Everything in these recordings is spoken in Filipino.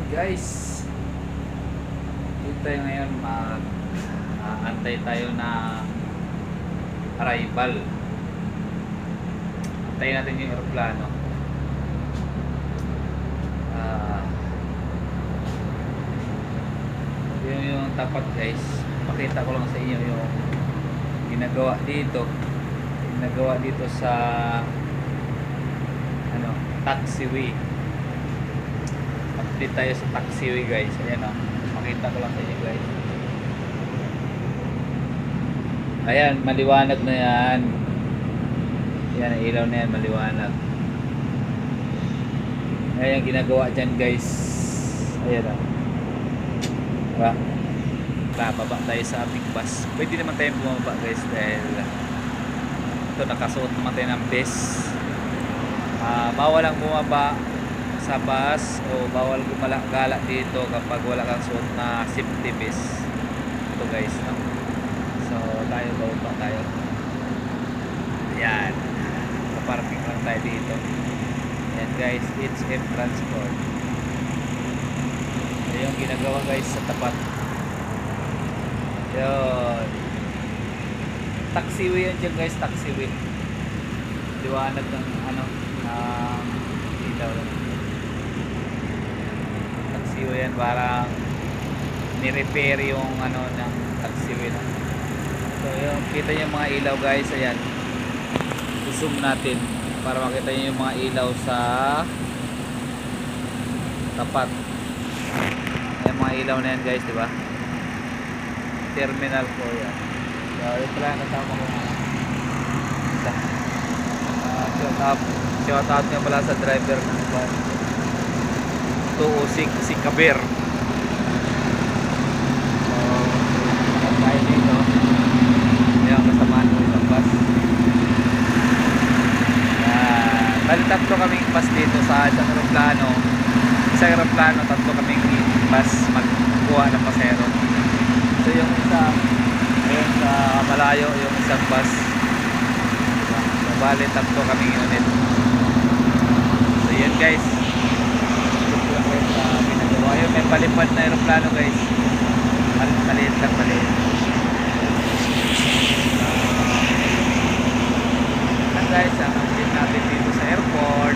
Guys, dito tayo ngayon antay tayo na arrival. Antayin natin yung aeroplano. Yun yung tapat guys. Pakita ko lang sa inyo yung ginagawa dito sa taxiway. Update tayo sa taxiway guys. Ayan o, makita ko lang sa inyo guys. Ayan, maliwanag na yan. Ayan, ang ilaw na yan, maliwanag. Ayan yung ginagawa dyan guys. Ayan o, diba? Baba tayo sa aming bus. Pwede naman tayong bumaba guys dahil ito nakasuot naman tayo ng vest. Bawal ang bumaba sa bus o bawal gumala dito kapag wala kang suot na safety vest. Ito guys, no? So tayo, bawal tayo. Ayan, kaparking lang tayo dito. Ayan guys, it's M Transport. Ayan yung ginagawa guys sa tapat. Ayan, taxiway yan dyan guys, taxiway. Liwanag ng ilaw. Taxiway yan, parang ni-repair yung ng taxiway na. So yung kita yung mga ilaw guys. Ayan, zoom natin para makita nyo yung mga ilaw sa tapat. Ayan mga ilaw na yan guys, diba? Terminal 4 yan. So yung pala kasama ko isa. Shout out nga pala sa driver ng bus 206 si Kabir. So tayo dito. Ayan, kasamaan ko isang bus. Bali tatlo kaming bus dito sa isang aeroplano. Isang aeroplano, tatlo kaming bus magkuha ng pasero. So yung isa ayun sa malayo, yung isang bus. So bali tatlo kaming unit. So yan guys, ginagawa yun. May palipad na aeroplano guys. Maliit lang, maliit. Guys, ang update natin dito sa airport.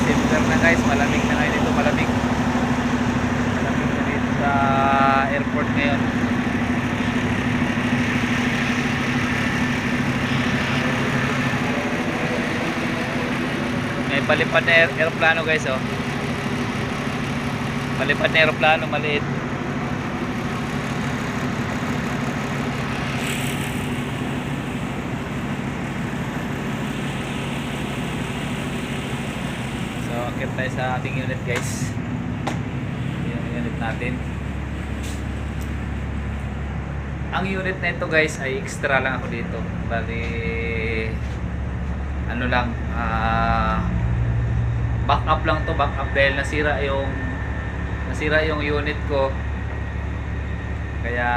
December na guys, malamig na ngayon dito, malamig na dito sa airport ngayon. May palipad na aeroplano guys, oh. Palipad na aeroplano, maliit. So akit tayo sa ating unit guys. Yung unit natin. Ang unit na ito guys ay extra lang ako dito. Bali backup lang to, backup dahil nasira yung unit ko. Kaya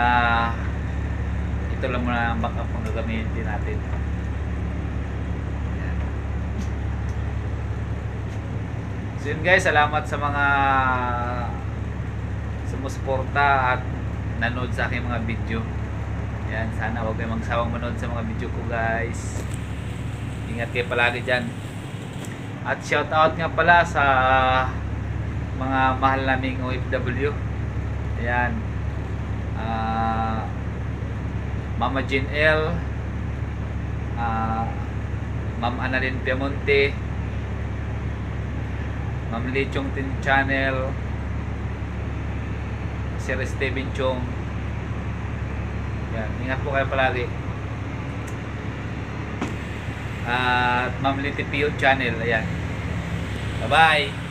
ito lang muna ang backup kung gagamitin natin. Ayan. So yun guys, salamat sa mga sumusuporta at nanood sa aking mga video. Ayan, sana huwag kayong magsawang manood sa mga video ko guys. Ingat kayo palagi dyan. At shout out nga pala sa mga mahal naming OFW. Ayan, Mama Jean L, Ma'am Annalyn Piamonte, Ma'am Lechong Tin Channel, Sir Steven Chong. Ayan, ingat po kayo palagi. At Ma'am Liti Pio Channel. Ayan, bye bye.